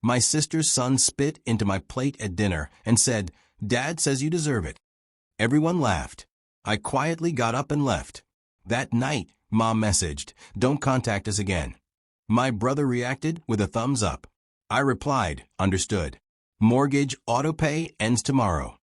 My sister's son spit into my plate at dinner and said, "Dad says you deserve it." Everyone laughed. I quietly got up and left. That night, Mom messaged, "Don't contact us again." My brother reacted with a thumbs up. I replied, "Understood. Mortgage autopay ends tomorrow."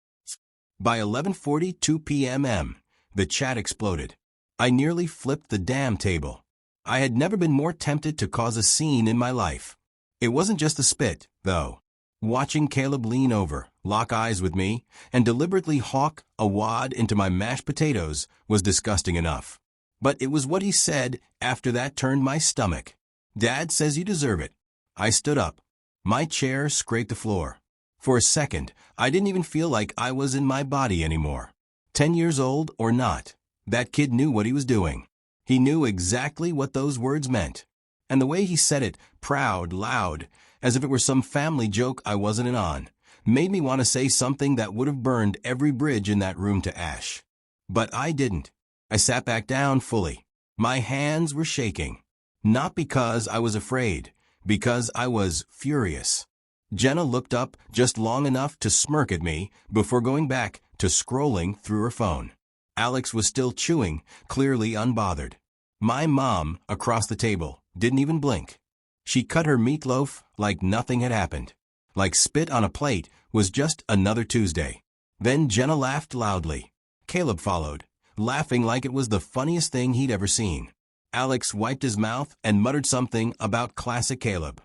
By 11:42 p.m., the chat exploded. I nearly flipped the damn table. I had never been more tempted to cause a scene in my life. It wasn't just the spit, though. Watching Caleb lean over, lock eyes with me, and deliberately hawk a wad into my mashed potatoes was disgusting enough. But it was what he said after that turned my stomach. "Dad says you deserve it." I stood up. My chair scraped the floor. For a second, I didn't even feel like I was in my body anymore. 10 years old or not, that kid knew what he was doing. He knew exactly what those words meant. And the way he said it, proud, loud, as if it were some family joke I wasn't in on, made me want to say something that would have burned every bridge in that room to ash. But I didn't. I sat back down fully. My hands were shaking. Not because I was afraid, because I was furious. Jenna looked up just long enough to smirk at me before going back to scrolling through her phone. Alex was still chewing, clearly unbothered. My mom, across the table, didn't even blink. She cut her meatloaf like nothing had happened. Like spit on a plate was just another Tuesday. Then Jenna laughed loudly. Caleb followed, laughing like it was the funniest thing he'd ever seen. Alex wiped his mouth and muttered something about classic Caleb.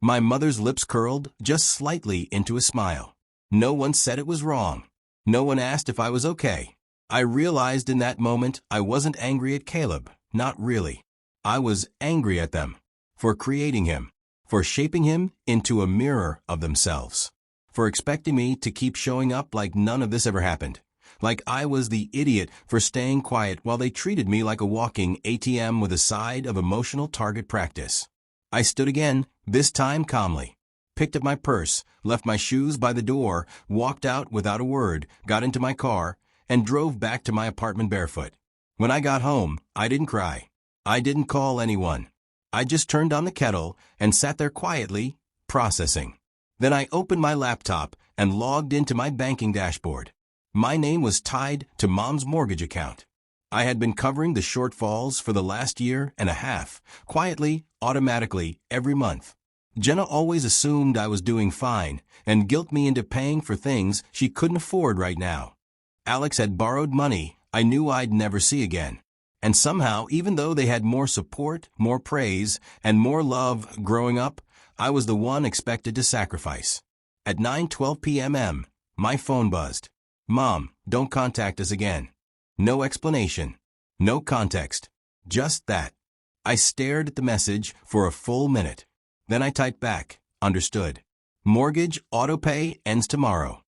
My mother's lips curled just slightly into a smile. No one said it was wrong. No one asked if I was okay. I realized in that moment I wasn't angry at Caleb, not really. I was angry at them. For creating him. For shaping him into a mirror of themselves. For expecting me to keep showing up like none of this ever happened. Like I was the idiot for staying quiet while they treated me like a walking ATM with a side of emotional target practice. I stood again, this time calmly. Picked up my purse, left my shoes by the door, walked out without a word, got into my car, and drove back to my apartment barefoot. When I got home, I didn't cry. I didn't call anyone. I just turned on the kettle and sat there quietly, processing. Then I opened my laptop and logged into my banking dashboard. My name was tied to Mom's mortgage account. I had been covering the shortfalls for the last year and a half, quietly, automatically, every month. Jenna always assumed I was doing fine and guilt me into paying for things she couldn't afford right now. Alex had borrowed money I knew I'd never see again. And somehow, even though they had more support, more praise, and more love growing up, I was the one expected to sacrifice. At 9:12 p.m., my phone buzzed. "Mom, don't contact us again." No explanation. No context. Just that. I stared at the message for a full minute. Then I typed back, "Understood. Mortgage autopay ends tomorrow."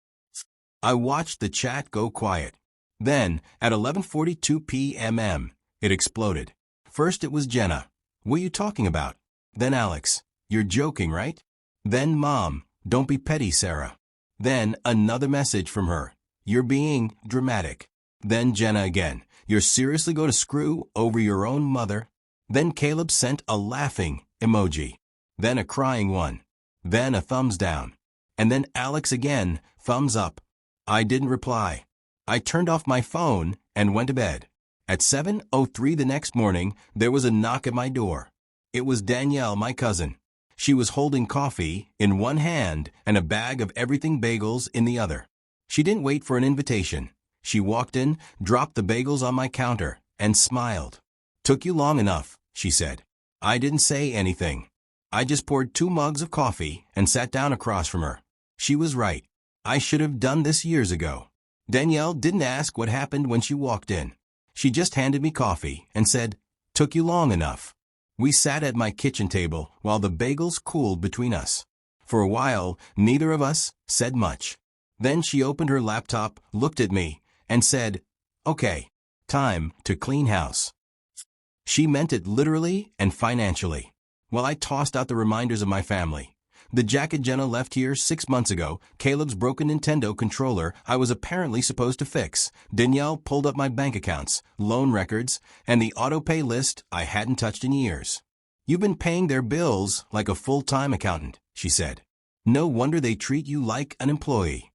I watched the chat go quiet. Then, at 11:42 p.m., it exploded. First it was Jenna. "What are you talking about?" Then Alex. "You're joking, right?" Then Mom. "Don't be petty, Sarah." Then another message from her. "You're being dramatic." Then Jenna again. "You're seriously going to screw over your own mother?" Then Caleb sent a laughing emoji. Then a crying one. Then a thumbs down. And then Alex again, thumbs up. I didn't reply. I turned off my phone and went to bed. At 7:03 the next morning, there was a knock at my door. It was Danielle, my cousin. She was holding coffee in one hand and a bag of everything bagels in the other. She didn't wait for an invitation. She walked in, dropped the bagels on my counter, and smiled. "Took you long enough," she said. I didn't say anything. I just poured 2 mugs of coffee and sat down across from her. She was right. I should have done this years ago. Danielle didn't ask what happened when she walked in. She just handed me coffee and said, "Took you long enough." We sat at my kitchen table while the bagels cooled between us. For a while, neither of us said much. Then she opened her laptop, looked at me, and said, "Okay, time to clean house." She meant it literally and financially. While I tossed out the reminders of my family. The jacket Jenna left here 6 months ago, Caleb's broken Nintendo controller I was apparently supposed to fix. Danielle pulled up my bank accounts, loan records, and the autopay list I hadn't touched in years. "You've been paying their bills like a full-time accountant," she said. No wonder they treat you like an employee.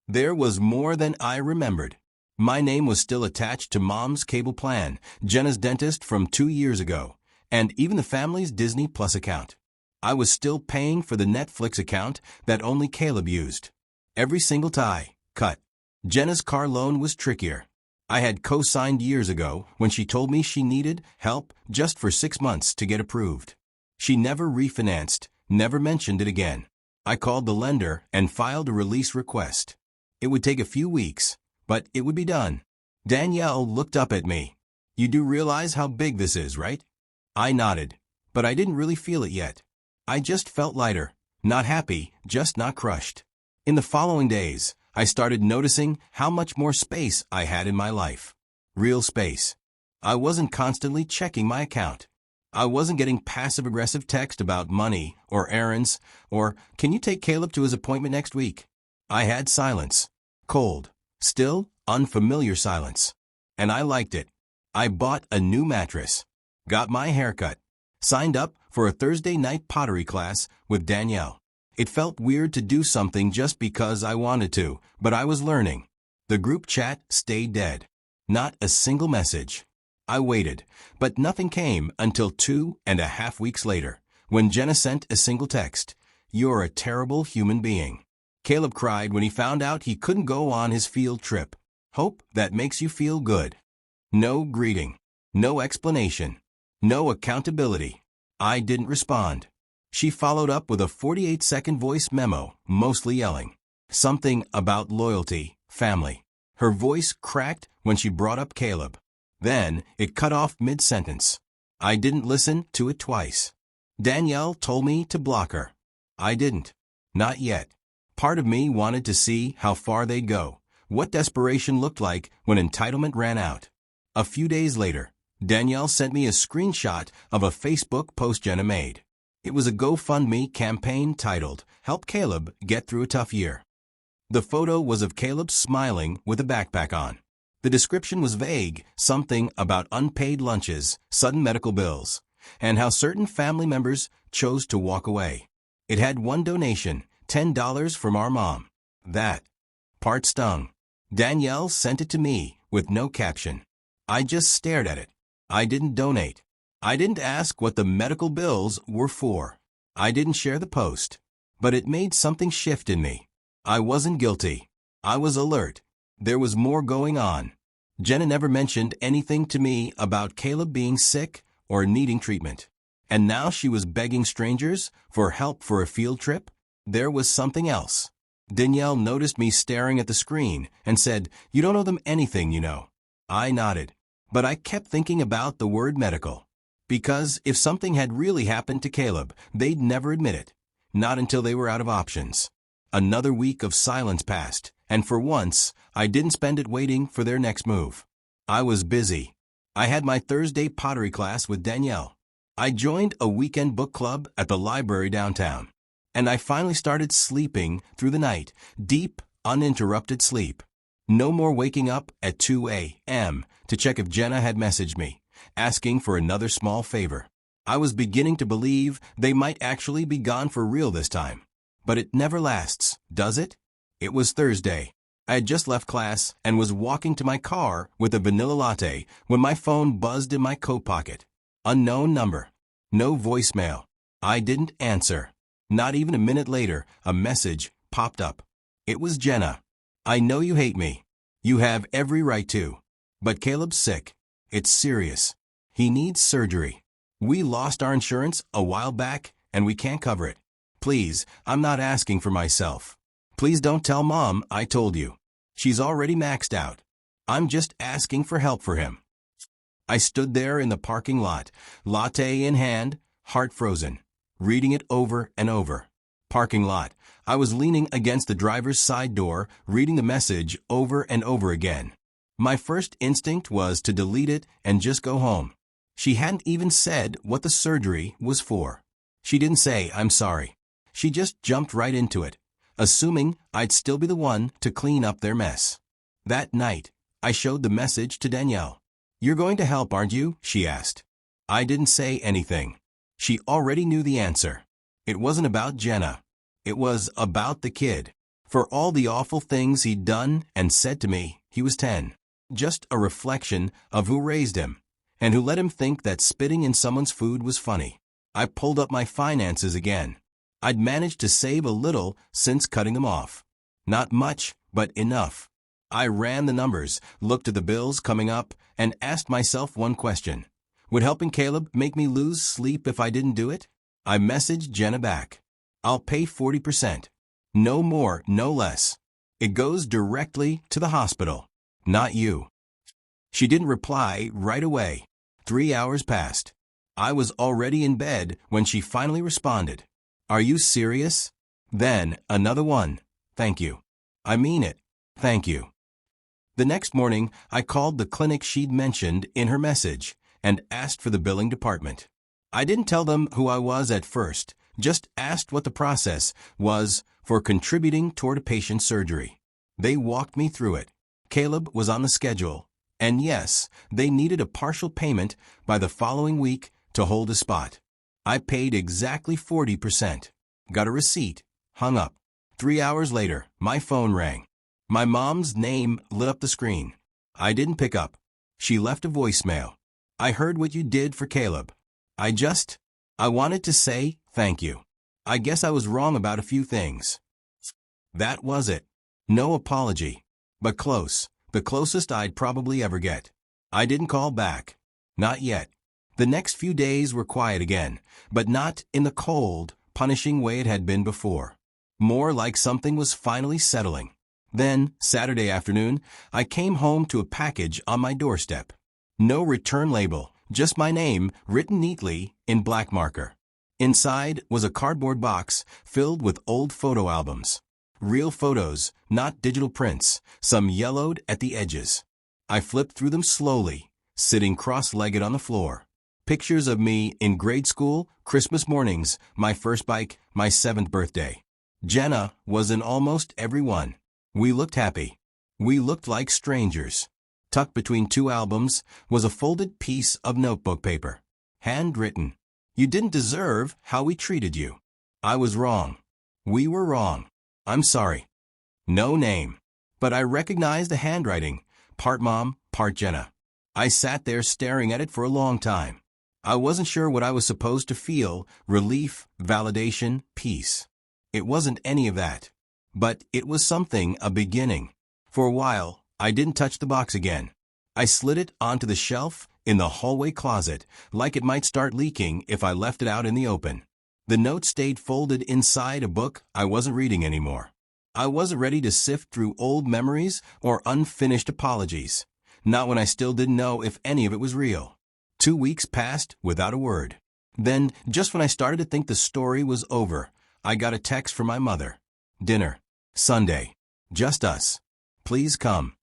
There was more than I remembered. My name was still attached to Mom's cable plan, Jenna's dentist from 2 years ago, and even the family's Disney Plus account. I was still paying for the Netflix account that only Caleb used. Every single tie, cut. Jenna's car loan was trickier. I had co-signed years ago when she told me she needed help just for 6 months to get approved. She never refinanced, never mentioned it again. I called the lender and filed a release request. It would take a few weeks, but it would be done. Danielle looked up at me. You do realize how big this is, right? I nodded, but I didn't really feel it yet. I just felt lighter, not happy, just not crushed. In the following days, I started noticing how much more space I had in my life. Real space. I wasn't constantly checking my account. I wasn't getting passive-aggressive text about money or errands or, can you take Caleb to his appointment next week? I had silence. Cold, still, unfamiliar silence. And I liked it. I bought a new mattress, got my hair cut, signed up for a Thursday night pottery class with Danielle. It felt weird to do something just because I wanted to, but I was learning. The group chat stayed dead. Not a single message. I waited, but nothing came until 2.5 weeks later, when Jenna sent a single text. You're a terrible human being. Caleb cried when he found out he couldn't go on his field trip. Hope that makes you feel good. No greeting. No explanation. No accountability. I didn't respond. She followed up with a 48-second voice memo, mostly yelling. Something about loyalty, family. Her voice cracked when she brought up Caleb. Then, it cut off mid-sentence. I didn't listen to it twice. Danielle told me to block her. I didn't. Not yet. Part of me wanted to see how far they'd go, what desperation looked like when entitlement ran out. A few days later, Danielle sent me a screenshot of a Facebook post Jenna made. It was a GoFundMe campaign titled, Help Caleb Get Through a Tough Year. The photo was of Caleb smiling with a backpack on. The description was vague, something about unpaid lunches, sudden medical bills, and how certain family members chose to walk away. It had one donation, $10 from our mom. That part stung. Danielle sent it to me with no caption. I just stared at it. I didn't donate. I didn't ask what the medical bills were for. I didn't share the post. But it made something shift in me. I wasn't guilty. I was alert. There was more going on. Jenna never mentioned anything to me about Caleb being sick or needing treatment. And now she was begging strangers for help for a field trip? There was something else. Danielle noticed me staring at the screen and said, You don't owe them anything, you know. I nodded. But I kept thinking about the word medical. Because if something had really happened to Caleb, they'd never admit it. Not until they were out of options. Another week of silence passed, and for once, I didn't spend it waiting for their next move. I was busy. I had my Thursday pottery class with Danielle. I joined a weekend book club at the library downtown. And I finally started sleeping through the night, deep, uninterrupted sleep. No more waking up at 2 a.m. to check if Jenna had messaged me, asking for another small favor. I was beginning to believe they might actually be gone for real this time. But it never lasts, does it? It was Thursday. I had just left class and was walking to my car with a vanilla latte when my phone buzzed in my coat pocket. Unknown number. No voicemail. I didn't answer. Not even a minute later, a message popped up. It was Jenna. I know you hate me. You have every right to. But Caleb's sick. It's serious. He needs surgery. We lost our insurance a while back, and we can't cover it. Please, I'm not asking for myself. Please don't tell Mom I told you. She's already maxed out. I'm just asking for help for him. I stood there in the parking lot, latte in hand, heart frozen, reading it over and over. Parking lot. I was leaning against the driver's side door, reading the message over and over again. My first instinct was to delete it and just go home. She hadn't even said what the surgery was for. She didn't say, I'm sorry. She just jumped right into it, assuming I'd still be the one to clean up their mess. That night, I showed the message to Danielle. You're going to help, aren't you? She asked. I didn't say anything. She already knew the answer. It wasn't about Jenna. It was about the kid. For all the awful things he'd done and said to me, he was 10. Just a reflection of who raised him, and who let him think that spitting in someone's food was funny. I pulled up my finances again. I'd managed to save a little since cutting them off. Not much, but enough. I ran the numbers, looked at the bills coming up, and asked myself one question. Would helping Caleb make me lose sleep if I didn't do it? I messaged Jenna back. I'll pay 40%. No more, no less. It goes directly to the hospital. Not you. She didn't reply right away. 3 hours passed. I was already in bed when she finally responded. Are you serious? Then, another one. Thank you. I mean it. Thank you. The next morning, I called the clinic she'd mentioned in her message and asked for the billing department. I didn't tell them who I was at first, just asked what the process was for contributing toward a patient's surgery. They walked me through it. Caleb was on the schedule, and yes, they needed a partial payment by the following week to hold a spot. I paid exactly 40%. Got a receipt. Hung up. 3 hours later, my phone rang. My mom's name lit up the screen. I didn't pick up. She left a voicemail. I heard what you did for Caleb. I wanted to say thank you. I guess I was wrong about a few things. That was it. No apology. But close. The closest I'd probably ever get. I didn't call back. Not yet. The next few days were quiet again, but not in the cold, punishing way it had been before. More like something was finally settling. Then, Saturday afternoon, I came home to a package on my doorstep. No return label, just my name written neatly in black marker. Inside was a cardboard box filled with old photo albums. Real photos, not digital prints, some yellowed at the edges. I flipped through them slowly, sitting cross-legged on the floor. Pictures of me in grade school, Christmas mornings, my first bike, my 7th birthday. Jenna was in almost every one. We looked happy. We looked like strangers. Tucked between 2 albums was a folded piece of notebook paper. Handwritten. You didn't deserve how we treated you. I was wrong. We were wrong. I'm sorry. No name. But I recognized the handwriting. Part mom, part Jenna. I sat there staring at it for a long time. I wasn't sure what I was supposed to feel, relief, validation, peace. It wasn't any of that. But it was something, a beginning. For a while, I didn't touch the box again. I slid it onto the shelf in the hallway closet, like it might start leaking if I left it out in the open. The note stayed folded inside a book I wasn't reading anymore. I wasn't ready to sift through old memories or unfinished apologies. Not when I still didn't know if any of it was real. 2 weeks passed without a word. Then, just when I started to think the story was over, I got a text from my mother. Dinner. Sunday. Just us. Please come.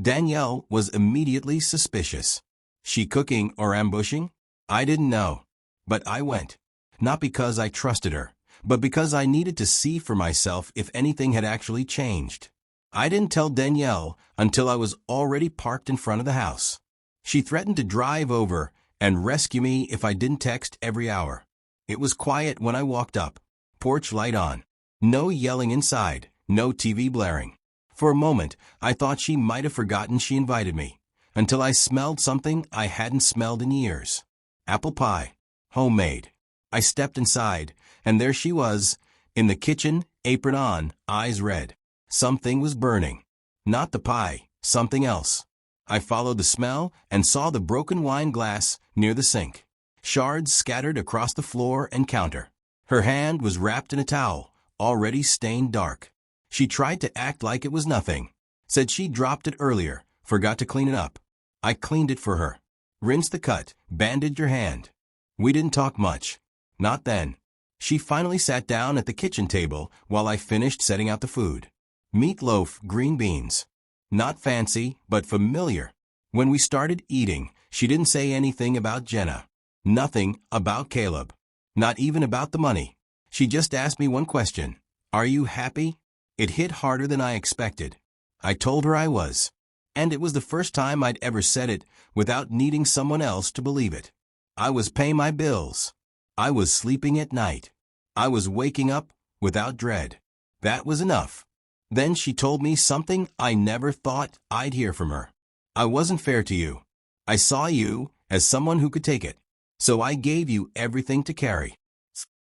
Danielle was immediately suspicious. She cooking or ambushing? I didn't know. But I went. Not because I trusted her, but because I needed to see for myself if anything had actually changed. I didn't tell Danielle until I was already parked in front of the house. She threatened to drive over and rescue me if I didn't text every hour. It was quiet when I walked up. Porch light on. No yelling inside, no TV blaring. For a moment, I thought she might have forgotten she invited me, until I smelled something I hadn't smelled in years. Apple pie. Homemade. I stepped inside, and there she was, in the kitchen, apron on, eyes red. Something was burning. Not the pie, something else. I followed the smell and saw the broken wine glass near the sink. Shards scattered across the floor and counter. Her hand was wrapped in a towel, already stained dark. She tried to act like it was nothing. Said she dropped it earlier, forgot to clean it up. I cleaned it for her. Rinsed the cut, bandaged her hand. We didn't talk much. Not then. She finally sat down at the kitchen table while I finished setting out the food. Meatloaf, green beans. Not fancy, but familiar. When we started eating, she didn't say anything about Jenna. Nothing about Caleb. Not even about the money. She just asked me one question. Are you happy? It hit harder than I expected. I told her I was. And it was the first time I'd ever said it without needing someone else to believe it. I was paying my bills. I was sleeping at night. I was waking up without dread. That was enough. Then she told me something I never thought I'd hear from her. I wasn't fair to you. I saw you as someone who could take it. So I gave you everything to carry.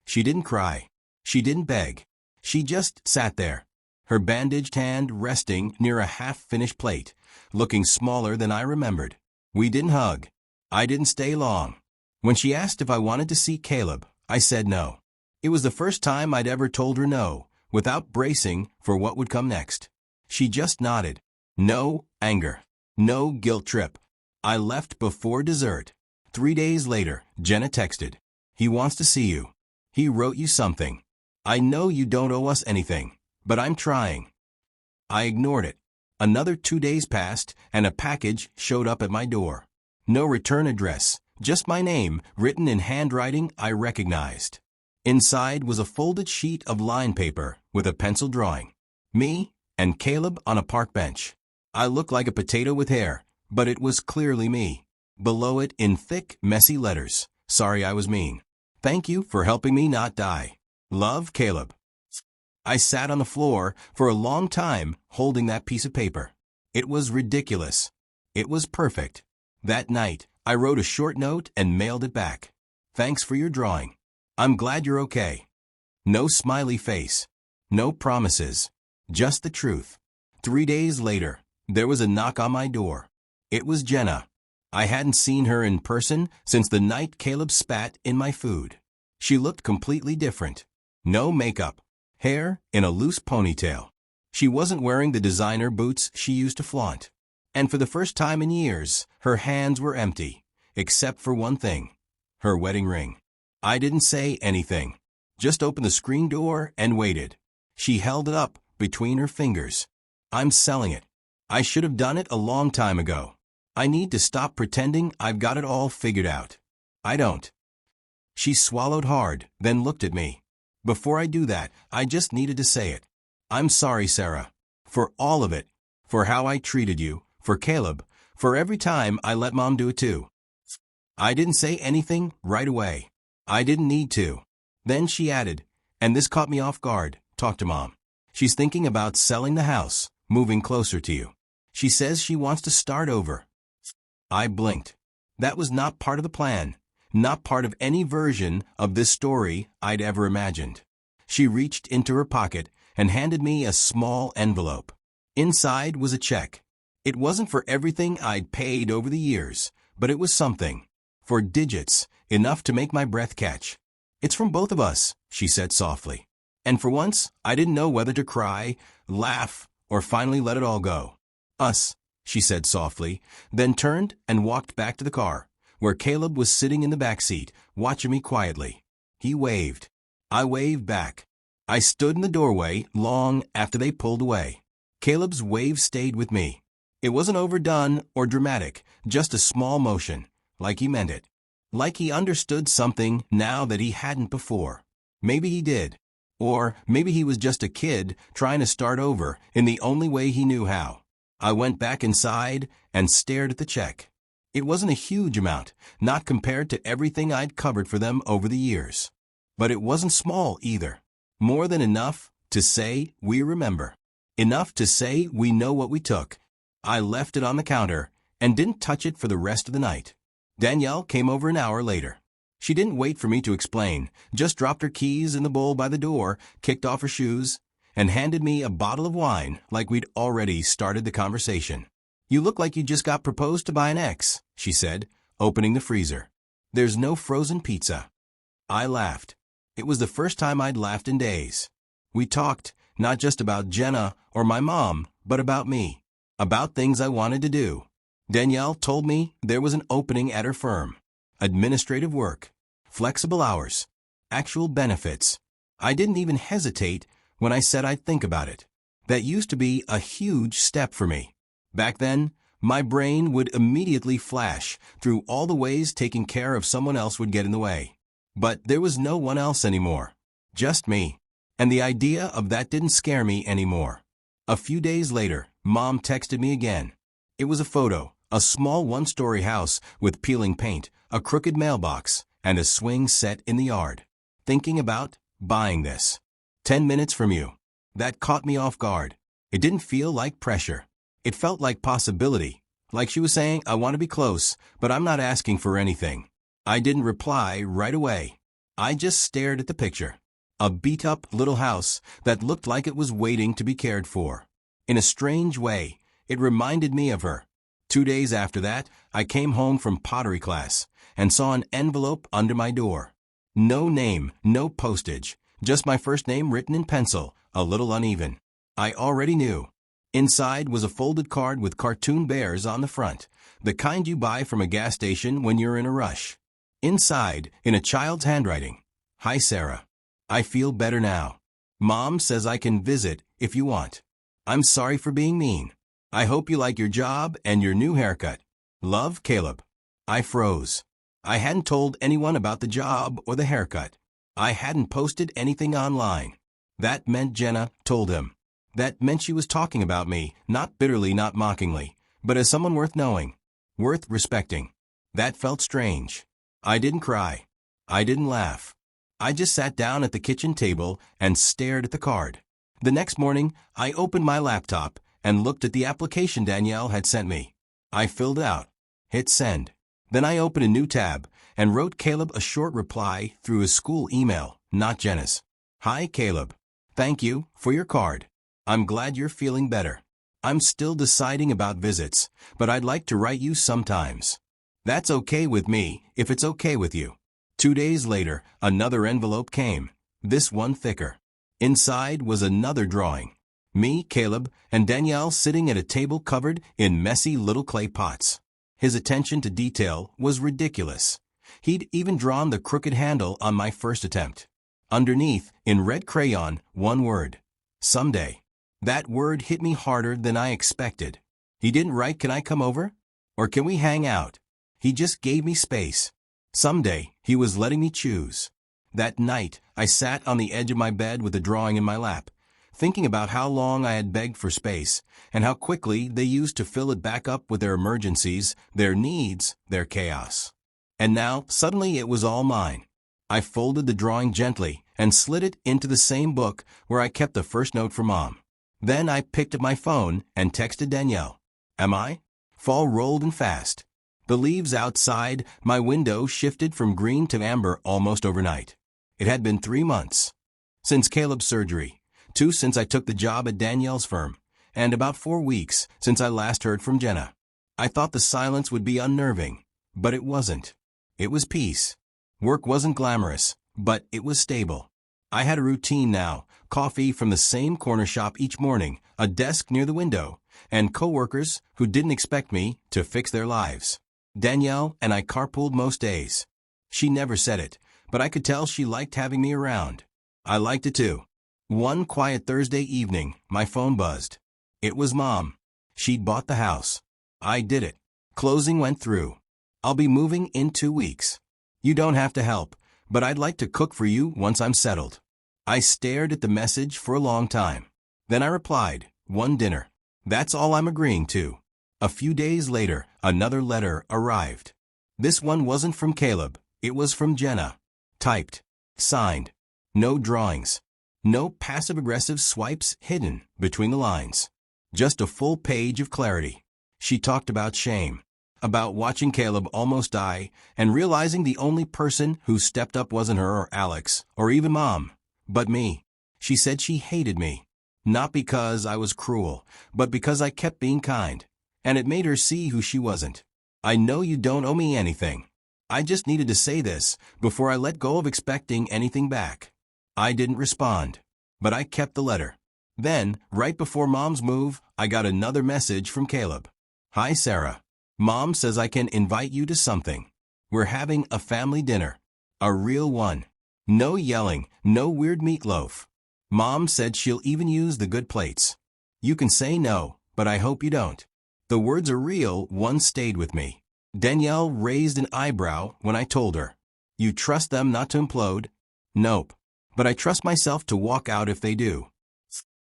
She didn't cry. She didn't beg. She just sat there, her bandaged hand resting near a half-finished plate, looking smaller than I remembered. We didn't hug. I didn't stay long. When she asked if I wanted to see Caleb, I said no. It was the first time I'd ever told her no, without bracing for what would come next. She just nodded. No anger. No guilt trip. I left before dessert. 3 days later, Jenna texted. He wants to see you. He wrote you something. I know you don't owe us anything, but I'm trying. I ignored it. Another 2 days passed, and a package showed up at my door. No return address, just my name written in handwriting I recognized. Inside was a folded sheet of line paper with a pencil drawing. Me and Caleb on a park bench. I looked like a potato with hair, but it was clearly me. Below it in thick, messy letters. Sorry I was mean. Thank you for helping me not die. Love, Caleb. I sat on the floor for a long time holding that piece of paper. It was ridiculous. It was perfect. That night, I wrote a short note and mailed it back. Thanks for your drawing. I'm glad you're okay. No smiley face. No promises. Just the truth. 3 days later, there was a knock on my door. It was Jenna. I hadn't seen her in person since the night Caleb spat in my food. She looked completely different. No makeup. Hair in a loose ponytail. She wasn't wearing the designer boots she used to flaunt. And for the first time in years, her hands were empty, except for one thing. Her wedding ring. I didn't say anything. Just opened the screen door and waited. She held it up between her fingers. I'm selling it. I should have done it a long time ago. I need to stop pretending I've got it all figured out. I don't. She swallowed hard, then looked at me. Before I do that, I just needed to say it. I'm sorry, Sarah. For all of it. For how I treated you. For Caleb. For every time I let Mom do it too. I didn't say anything right away. I didn't need to. Then she added, and this caught me off guard, talk to Mom. She's thinking about selling the house, moving closer to you. She says she wants to start over. I blinked. That was not part of the plan. Not part of any version of this story I'd ever imagined. She reached into her pocket and handed me a small envelope. Inside was a check. It wasn't for everything I'd paid over the years, but it was something. For digits, enough to make my breath catch. It's from both of us, she said softly. And for once, I didn't know whether to cry, laugh, or finally let it all go. Us, she said softly, then turned and walked back to the car, where Caleb was sitting in the back seat, watching me quietly. He waved. I waved back. I stood in the doorway long after they pulled away. Caleb's wave stayed with me. It wasn't overdone or dramatic, just a small motion, like he meant it. Like he understood something now that he hadn't before. Maybe he did. Or maybe he was just a kid trying to start over in the only way he knew how. I went back inside and stared at the check. It wasn't a huge amount, not compared to everything I'd covered for them over the years. But it wasn't small either. More than enough to say we remember. Enough to say we know what we took. I left it on the counter and didn't touch it for the rest of the night. Danielle came over an hour later. She didn't wait for me to explain, just dropped her keys in the bowl by the door, kicked off her shoes, and handed me a bottle of wine like we'd already started the conversation. You look like you just got proposed to by an ex, she said, opening the freezer. There's no frozen pizza. I laughed. It was the first time I'd laughed in days. We talked, not just about Jenna or my mom, but about me. About things I wanted to do. Danielle told me there was an opening at her firm. Administrative work. Flexible hours. Actual benefits. I didn't even hesitate when I said I'd think about it. That used to be a huge step for me. Back then, my brain would immediately flash through all the ways taking care of someone else would get in the way. But there was no one else anymore. Just me. And the idea of that didn't scare me anymore. A few days later, Mom texted me again. It was a photo, a small one-story house with peeling paint, a crooked mailbox, and a swing set in the yard. Thinking about buying this. 10 minutes from you. That caught me off guard. It didn't feel like pressure. It felt like possibility. Like she was saying, I want to be close, but I'm not asking for anything. I didn't reply right away. I just stared at the picture. A beat-up little house that looked like it was waiting to be cared for. In a strange way, it reminded me of her. 2 days after that, I came home from pottery class and saw an envelope under my door. No name, no postage, just my first name written in pencil, a little uneven. I already knew. Inside was a folded card with cartoon bears on the front, the kind you buy from a gas station when you're in a rush. Inside, in a child's handwriting, "Hi Sarah. I feel better now. Mom says I can visit if you want. I'm sorry for being mean. I hope you like your job and your new haircut. Love, Caleb." I froze. I hadn't told anyone about the job or the haircut. I hadn't posted anything online. That meant Jenna told him. That meant she was talking about me, not bitterly, not mockingly, but as someone worth knowing, worth respecting. That felt strange. I didn't cry. I didn't laugh. I just sat down at the kitchen table and stared at the card. The next morning, I opened my laptop and looked at the application Danielle had sent me. I filled it out. Hit send. Then I opened a new tab and wrote Caleb a short reply through his school email, not Jenna's. "Hi Caleb. Thank you for your card. I'm glad you're feeling better. I'm still deciding about visits, but I'd like to write you sometimes. That's okay with me if it's okay with you." 2 days later, another envelope came, this one thicker. Inside was another drawing. Me, Caleb, and Danielle sitting at a table covered in messy little clay pots. His attention to detail was ridiculous. He'd even drawn the crooked handle on my first attempt. Underneath, in red crayon, one word: someday. That word hit me harder than I expected. He didn't write, "Can I come over?" or "Can we hang out?" He just gave me space. Someday, he was letting me choose. That night, I sat on the edge of my bed with the drawing in my lap, thinking about how long I had begged for space, and how quickly they used to fill it back up with their emergencies, their needs, their chaos. And now, suddenly it was all mine. I folded the drawing gently and slid it into the same book where I kept the first note from Mom. Then I picked up my phone and texted Danielle. "Am I?" Fall rolled in fast. The leaves outside my window shifted from green to amber almost overnight. It had been 3 months since Caleb's surgery, 2 since I took the job at Danielle's firm, and about 4 weeks since I last heard from Jenna. I thought the silence would be unnerving, but it wasn't. It was peace. Work wasn't glamorous, but it was stable. I had a routine now, coffee from the same corner shop each morning, a desk near the window, and coworkers who didn't expect me to fix their lives. Danielle and I carpooled most days. She never said it, but I could tell she liked having me around. I liked it too. One quiet Thursday evening, my phone buzzed. It was Mom. She'd bought the house. I did it. Closing went through. "I'll be moving in 2 weeks. You don't have to help, but I'd like to cook for you once I'm settled." I stared at the message for a long time. Then I replied, "One dinner. That's all I'm agreeing to." A few days later, another letter arrived. This one wasn't from Caleb, it was from Jenna. Typed. Signed. No drawings. No passive-aggressive swipes hidden between the lines. Just a full page of clarity. She talked about shame, about watching Caleb almost die, and realizing the only person who stepped up wasn't her or Alex, or even Mom, but me. She said she hated me. Not because I was cruel, but because I kept being kind. And it made her see who she wasn't. "I know you don't owe me anything. I just needed to say this before I let go of expecting anything back." I didn't respond, but I kept the letter. Then, right before Mom's move, I got another message from Caleb. "Hi Sarah. Mom says I can invite you to something. We're having a family dinner. A real one. No yelling, no weird meatloaf. Mom said she'll even use the good plates. You can say no, but I hope you don't." The words "are real" one stayed with me. Danielle raised an eyebrow when I told her. "You trust them not to implode?" "Nope. But I trust myself to walk out if they do."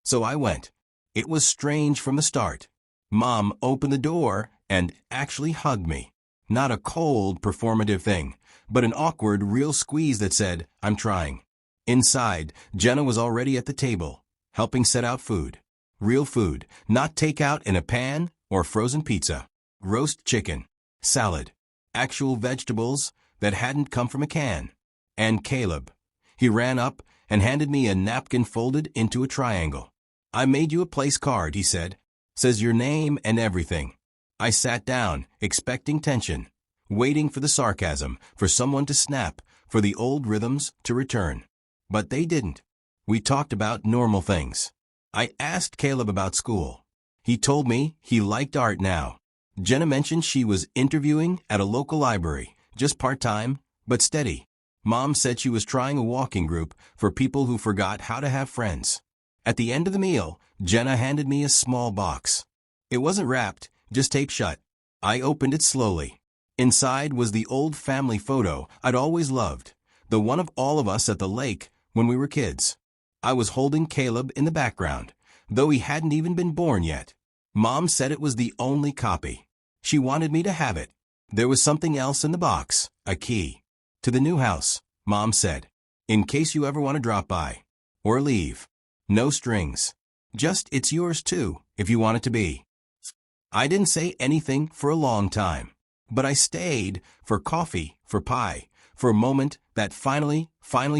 So I went. It was strange from the start. Mom opened the door and actually hugged me. Not a cold, performative thing, but an awkward, real squeeze that said, "I'm trying." Inside, Jenna was already at the table, helping set out food. Real food, not takeout in a pan or frozen pizza. Roast chicken, salad, actual vegetables that hadn't come from a can. And Caleb. He ran up and handed me a napkin folded into a triangle. "I made you a place card," he said. "Says your name and everything." I sat down, expecting tension, waiting for the sarcasm, for someone to snap, for the old rhythms to return. But they didn't. We talked about normal things. I asked Caleb about school. He told me he liked art now. Jenna mentioned she was interviewing at a local library, just part-time, but steady. Mom said she was trying a walking group for people who forgot how to have friends. At the end of the meal, Jenna handed me a small box. It wasn't wrapped, just taped shut. I opened it slowly. Inside was the old family photo I'd always loved, the one of all of us at the lake when we were kids. I was holding Caleb in the background, though he hadn't even been born yet. Mom said it was the only copy. She wanted me to have it. There was something else in the box, a key. "To the new house," Mom said, "in case you ever want to drop by. Or leave. No strings. Just it's yours too, if you want it to be." I didn't say anything for a long time, but I stayed for coffee, for pie, for a moment that finally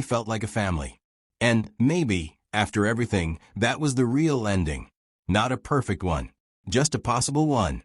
felt like a family. And maybe, after everything, that was the real ending. Not a perfect one, just a possible one.